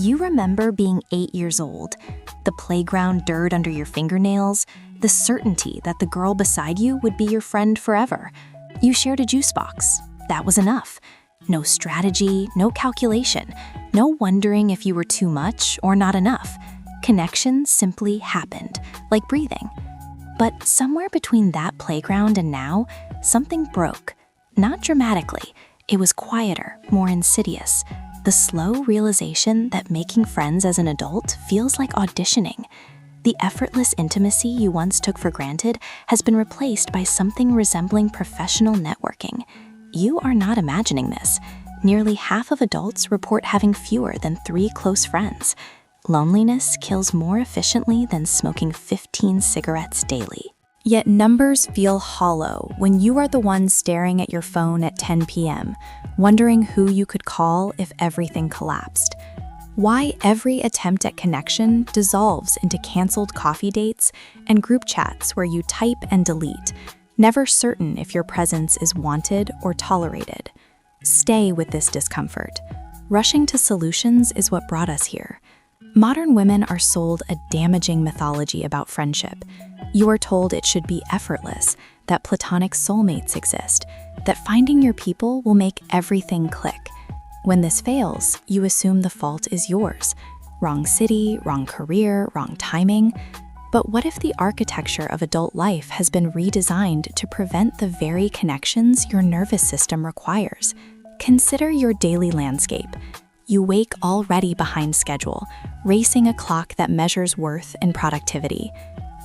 You remember being 8 years old, the playground dirt under your fingernails, the certainty that the girl beside you would be your friend forever. You shared a juice box. That was enough. No strategy, no calculation, no wondering if you were too much or not enough. Connection simply happened, like breathing. But somewhere between that playground and now, something broke. Not dramatically. It was quieter, more insidious. The slow realization that making friends as an adult feels like auditioning. The effortless intimacy you once took for granted has been replaced by something resembling professional networking. You are not imagining this. Nearly half of adults report having fewer than 3 close friends. Loneliness kills more efficiently than smoking 15 cigarettes daily. Yet numbers feel hollow when you are the one staring at your phone at 10 p.m., wondering who you could call if everything collapsed. Why every attempt at connection dissolves into canceled coffee dates and group chats where you type and delete, never certain if your presence is wanted or tolerated. Stay with this discomfort. Rushing to solutions is what brought us here. Modern women are sold a damaging mythology about friendship. You are told it should be effortless, that platonic soulmates exist, that finding your people will make everything click. When this fails, you assume the fault is yours. Wrong city, wrong career, wrong timing. But what if the architecture of adult life has been redesigned to prevent the very connections your nervous system requires? Consider your daily landscape. You wake already behind schedule, racing a clock that measures worth and productivity.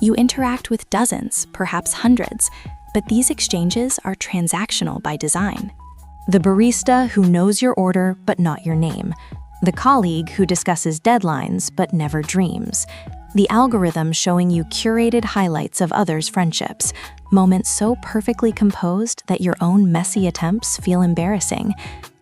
You interact with dozens, perhaps hundreds, but these exchanges are transactional by design. The barista who knows your order but not your name. The colleague who discusses deadlines but never dreams. The algorithm showing you curated highlights of others' friendships, moments so perfectly composed that your own messy attempts feel embarrassing.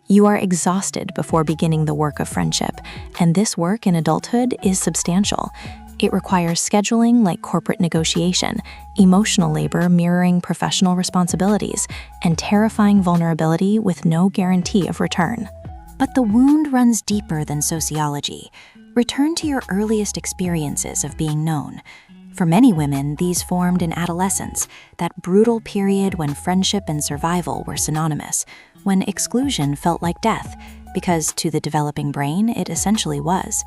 You are exhausted before beginning the work of friendship, and this work in adulthood is substantial. It requires scheduling like corporate negotiation, emotional labor mirroring professional responsibilities, and terrifying vulnerability with no guarantee of return. But the wound runs deeper than sociology. Return to your earliest experiences of being known. For many women, these formed in adolescence, that brutal period when friendship and survival were synonymous, when exclusion felt like death, because to the developing brain, it essentially was.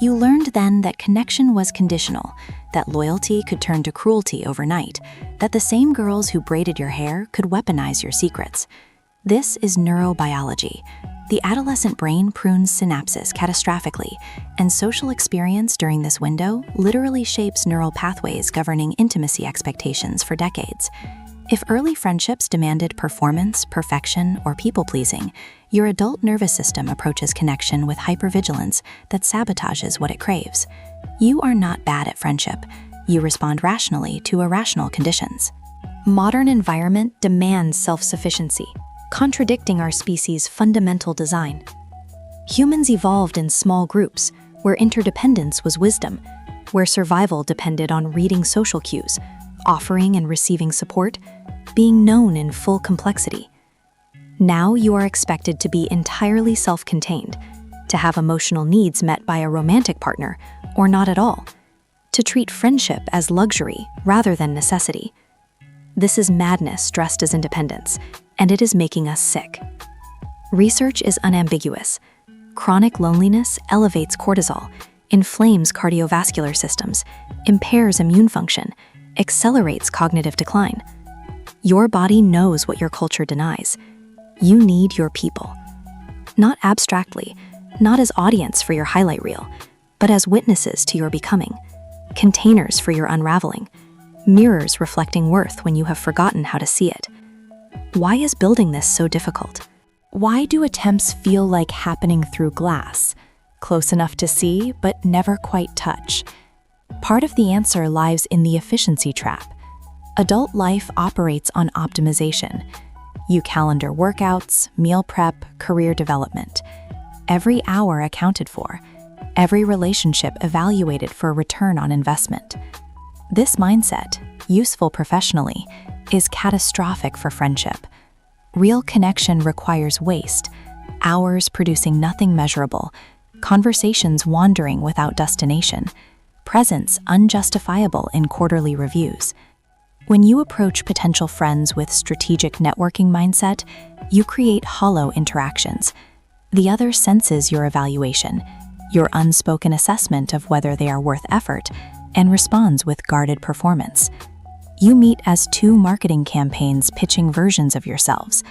You learned then that connection was conditional, that loyalty could turn to cruelty overnight, that the same girls who braided your hair could weaponize your secrets. This is neurobiology. The adolescent brain prunes synapses catastrophically, and social experience during this window literally shapes neural pathways governing intimacy expectations for decades. If early friendships demanded performance, perfection, or people-pleasing, your adult nervous system approaches connection with hypervigilance that sabotages what it craves. You are not bad at friendship. You respond rationally to irrational conditions. Modern environment demands self-sufficiency, contradicting our species' fundamental design. Humans evolved in small groups, where interdependence was wisdom, where survival depended on reading social cues, offering and receiving support, being known in full complexity. Now you are expected to be entirely self-contained, to have emotional needs met by a romantic partner, or not at all, to treat friendship as luxury rather than necessity. This is madness dressed as independence, and it is making us sick. Research is unambiguous. Chronic loneliness elevates cortisol, inflames cardiovascular systems, impairs immune function, accelerates cognitive decline. Your body knows what your culture denies. You need your people. Not abstractly, not as audience for your highlight reel, but as witnesses to your becoming, containers for your unraveling, mirrors reflecting worth when you have forgotten how to see it. Why is building this so difficult? Why do attempts feel like happening through glass, close enough to see but never quite touch? Part of the answer lies in the efficiency trap. Adult life operates on optimization. You calendar workouts, meal prep, career development. Every hour accounted for, every relationship evaluated for return on investment. This mindset, useful professionally, is catastrophic for friendship. Real connection requires waste, hours producing nothing measurable, conversations wandering without destination, presence unjustifiable in quarterly reviews. When you approach potential friends with strategic networking mindset, you create hollow interactions. The other senses your evaluation, your unspoken assessment of whether they are worth effort, and responds with guarded performance. You meet as two marketing campaigns pitching versions of yourselves,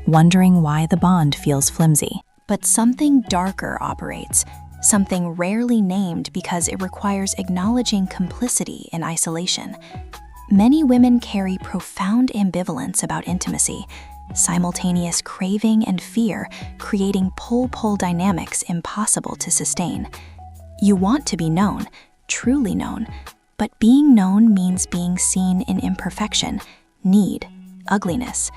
wondering why the bond feels flimsy. But something darker operates, something rarely named because it requires acknowledging complicity in isolation. Many women carry profound ambivalence about intimacy, simultaneous craving and fear, creating pull-pull dynamics impossible to sustain. You want to be known, truly known, but being known means being seen in imperfection, need, ugliness.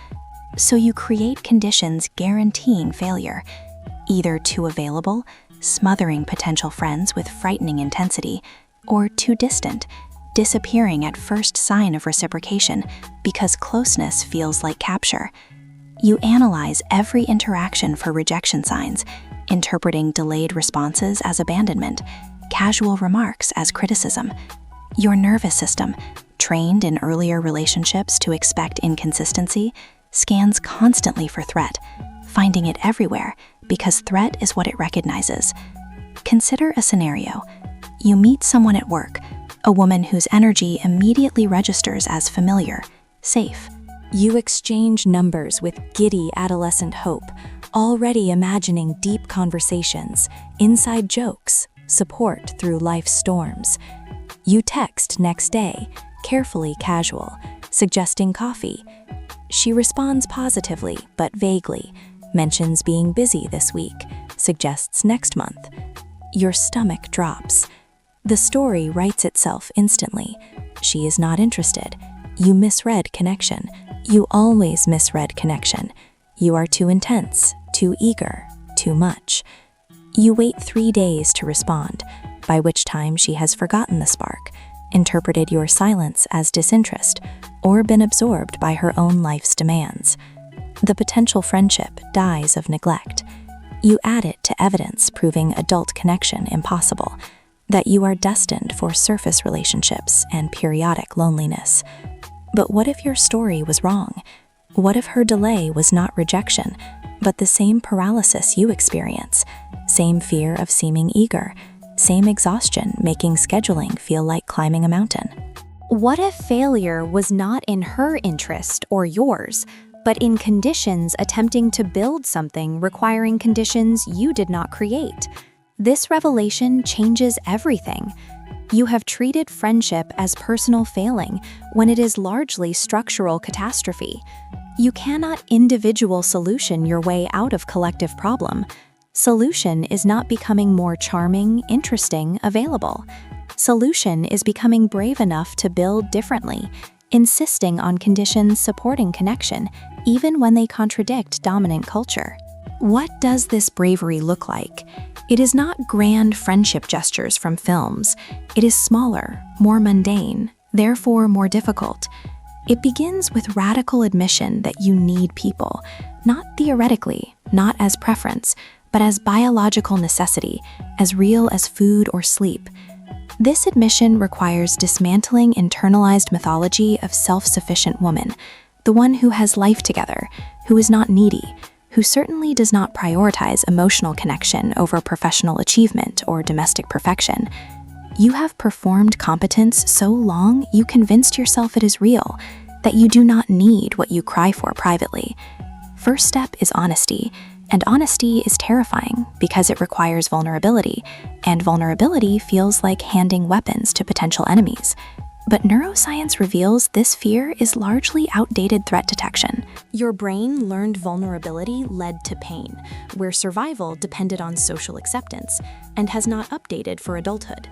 So you create conditions guaranteeing failure, either too available, smothering potential friends with frightening intensity, or too distant, disappearing at first sign of reciprocation because closeness feels like capture. You analyze every interaction for rejection signs, interpreting delayed responses as abandonment, casual remarks as criticism. Your nervous system, trained in earlier relationships to expect inconsistency, scans constantly for threat, finding it everywhere because threat is what it recognizes. Consider a scenario. You meet someone at work, a woman whose energy immediately registers as familiar, safe. You exchange numbers with giddy adolescent hope, already imagining deep conversations, inside jokes, support through life's storms. You text next day, carefully casual, suggesting coffee. She responds positively but vaguely, mentions being busy this week, suggests next month. Your stomach drops. The story writes itself instantly. She is not interested. You misread connection. You always misread connection. You are too intense, too eager, too much. You wait 3 days to respond, by which time she has forgotten the spark, interpreted your silence as disinterest, or been absorbed by her own life's demands. The potential friendship dies of neglect. You add it to evidence proving adult connection impossible, that you are destined for surface relationships and periodic loneliness. But what if your story was wrong? What if her delay was not rejection, but the same paralysis you experience, same fear of seeming eager, same exhaustion making scheduling feel like climbing a mountain? What if failure was not in her interest or yours, but in conditions attempting to build something requiring conditions you did not create? This revelation changes everything. You have treated friendship as personal failing when it is largely structural catastrophe. You cannot individual solution your way out of collective problem. Solution is not becoming more charming, interesting, available. Solution is becoming brave enough to build differently, insisting on conditions supporting connection, even when they contradict dominant culture. What does this bravery look like? It is not grand friendship gestures from films. It is smaller, more mundane, therefore more difficult. It begins with radical admission that you need people, not theoretically, not as preference, but as biological necessity, as real as food or sleep. This admission requires dismantling internalized mythology of self-sufficient woman, the one who has life together, who is not needy, who certainly does not prioritize emotional connection over professional achievement or domestic perfection. You have performed competence so long you convinced yourself it is real, that you do not need what you cry for privately. First step is honesty, and honesty is terrifying because it requires vulnerability, and vulnerability feels like handing weapons to potential enemies. But neuroscience reveals this fear is largely outdated threat detection. Your brain learned vulnerability led to pain, where survival depended on social acceptance, and has not updated for adulthood.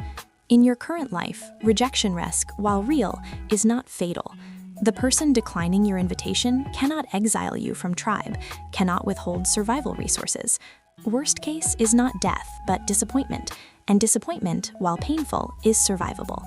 In your current life, rejection risk, while real, is not fatal. The person declining your invitation cannot exile you from tribe, cannot withhold survival resources. Worst case is not death, but disappointment. And disappointment, while painful, is survivable.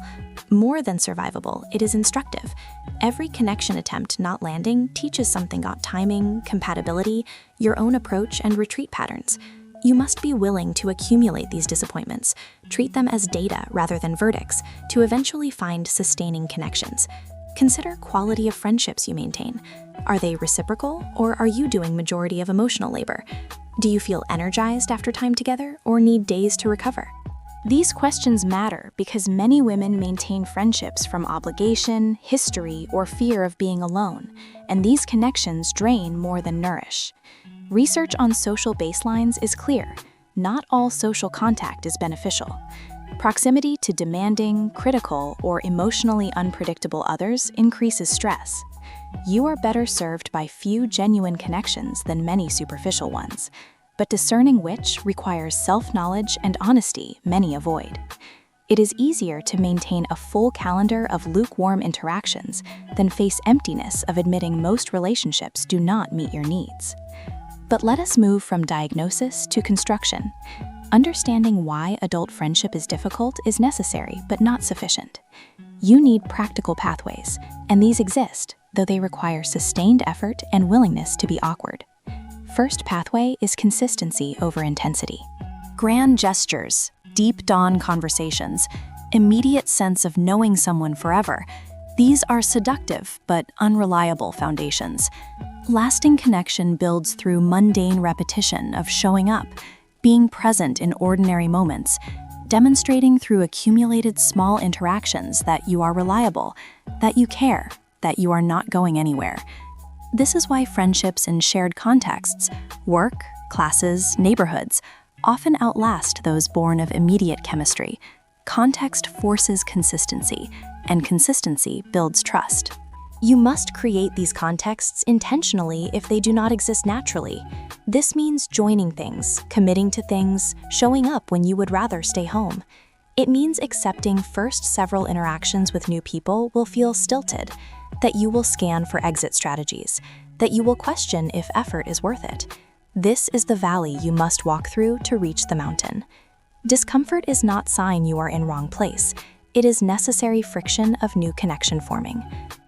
More than survivable, it is instructive. Every connection attempt not landing teaches something about timing, compatibility, your own approach, and retreat patterns. You must be willing to accumulate these disappointments, treat them as data rather than verdicts, to eventually find sustaining connections. Consider quality of friendships you maintain. Are they reciprocal, or are you doing majority of emotional labor? Do you feel energized after time together, or need days to recover? These questions matter because many women maintain friendships from obligation, history, or fear of being alone, and these connections drain more than nourish. Research on social baselines is clear. Not all social contact is beneficial. Proximity to demanding, critical, or emotionally unpredictable others increases stress. You are better served by few genuine connections than many superficial ones, but discerning which requires self-knowledge and honesty many avoid. It is easier to maintain a full calendar of lukewarm interactions than face emptiness of admitting most relationships do not meet your needs. But let us move from diagnosis to construction. Understanding why adult friendship is difficult is necessary but not sufficient. You need practical pathways, and these exist, though they require sustained effort and willingness to be awkward. First pathway is consistency over intensity. Grand gestures, deep dawn conversations, immediate sense of knowing someone forever. These are seductive but unreliable foundations. Lasting connection builds through mundane repetition of showing up, being present in ordinary moments, demonstrating through accumulated small interactions that you are reliable, that you care, that you are not going anywhere. This is why friendships in shared contexts, work, classes, neighborhoods, often outlast those born of immediate chemistry. Context forces consistency, and consistency builds trust. You must create these contexts intentionally if they do not exist naturally. This means joining things, committing to things, showing up when you would rather stay home. It means accepting first several interactions with new people will feel stilted, that you will scan for exit strategies, that you will question if effort is worth it. This is the valley you must walk through to reach the mountain. Discomfort is not sign you are in wrong place. It is necessary friction of new connection forming.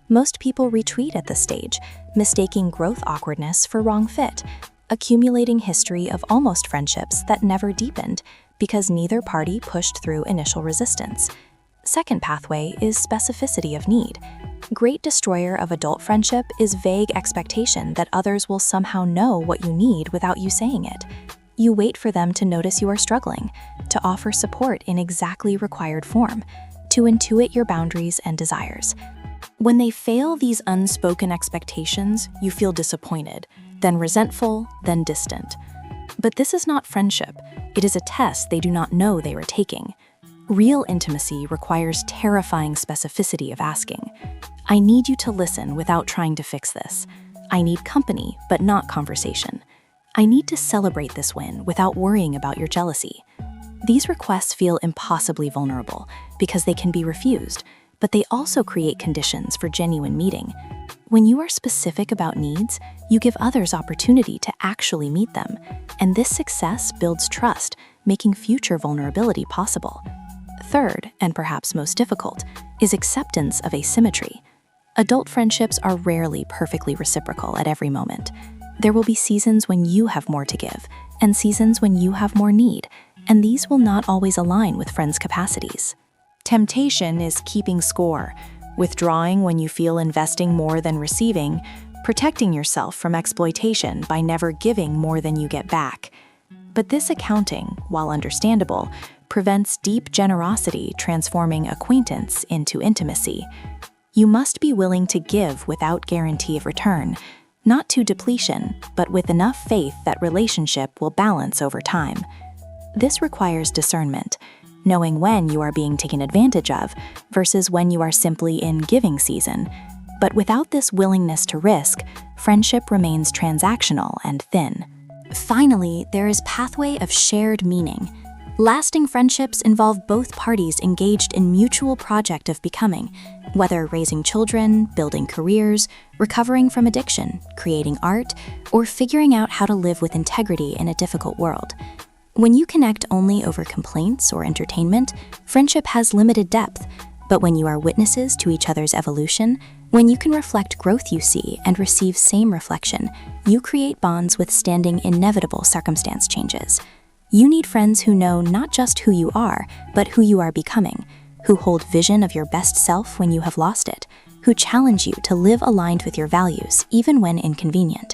Most people retreat at this stage, mistaking growth awkwardness for wrong fit, accumulating history of almost friendships that never deepened because neither party pushed through initial resistance. Second pathway is specificity of need. Great destroyer of adult friendship is vague expectation that others will somehow know what you need without you saying it. You wait for them to notice you are struggling, to offer support in exactly required form, to intuit your boundaries and desires. When they fail these unspoken expectations, you feel disappointed, then resentful, then distant. But this is not friendship. It is a test they do not know they were taking. Real intimacy requires terrifying specificity of asking, I need you to listen without trying to fix this. I need company, but not conversation. I need to celebrate this win without worrying about your jealousy. These requests feel impossibly vulnerable because they can be refused, but they also create conditions for genuine meeting. When you are specific about needs, you give others opportunity to actually meet them, and this success builds trust, making future vulnerability possible. Third, and perhaps most difficult, is acceptance of asymmetry. Adult friendships are rarely perfectly reciprocal at every moment. There will be seasons when you have more to give, and seasons when you have more need, and these will not always align with friends' capacities. Temptation is keeping score, withdrawing when you feel investing more than receiving, protecting yourself from exploitation by never giving more than you get back. But this accounting, while understandable, prevents deep generosity transforming acquaintance into intimacy. You must be willing to give without guarantee of return, not to depletion, but with enough faith that relationship will balance over time. This requires discernment, knowing when you are being taken advantage of versus when you are simply in giving season. But without this willingness to risk, friendship remains transactional and thin. Finally, there is pathway of shared meaning. Lasting friendships involve both parties engaged in mutual project of becoming, whether raising children, building careers, recovering from addiction, creating art, or figuring out how to live with integrity in a difficult world. When you connect only over complaints or entertainment, friendship has limited depth. But when you are witnesses to each other's evolution, when you can reflect growth you see and receive same reflection, you create bonds withstanding inevitable circumstance changes. You need friends who know not just who you are, but who you are becoming, who hold vision of your best self when you have lost it, who challenge you to live aligned with your values, even when inconvenient.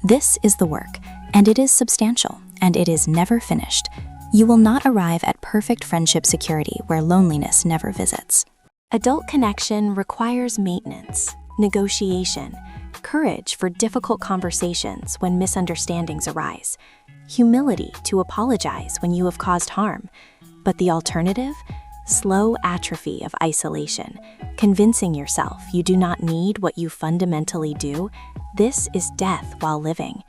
This is the work, and it is substantial, and it is never finished. You will not arrive at perfect friendship security where loneliness never visits. Adult connection requires maintenance, negotiation, courage for difficult conversations when misunderstandings arise, humility to apologize when you have caused harm. But the alternative? Slow atrophy of isolation, convincing yourself you do not need what you fundamentally do. This is death while living.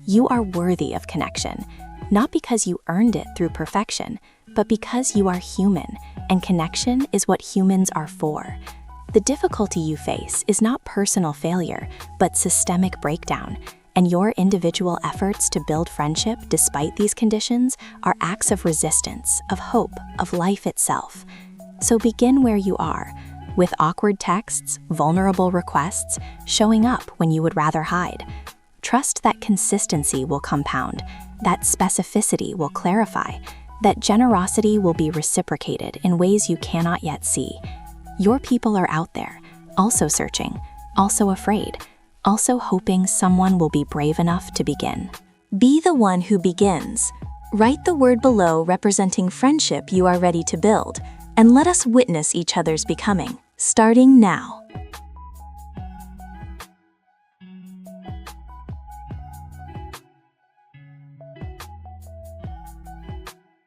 You are worthy of connection, not because you earned it through perfection, but because you are human, and connection is what humans are for. The difficulty you face is not personal failure, but systemic breakdown, and your individual efforts to build friendship despite these conditions are acts of resistance, of hope, of life itself. So begin where you are, with awkward texts, vulnerable requests, showing up when you would rather hide. Trust that consistency will compound, that specificity will clarify, that generosity will be reciprocated in ways you cannot yet see. Your people are out there, also searching, also afraid, also hoping someone will be brave enough to begin. Be the one who begins. Write the word below representing friendship you are ready to build, and let us witness each other's becoming, starting now.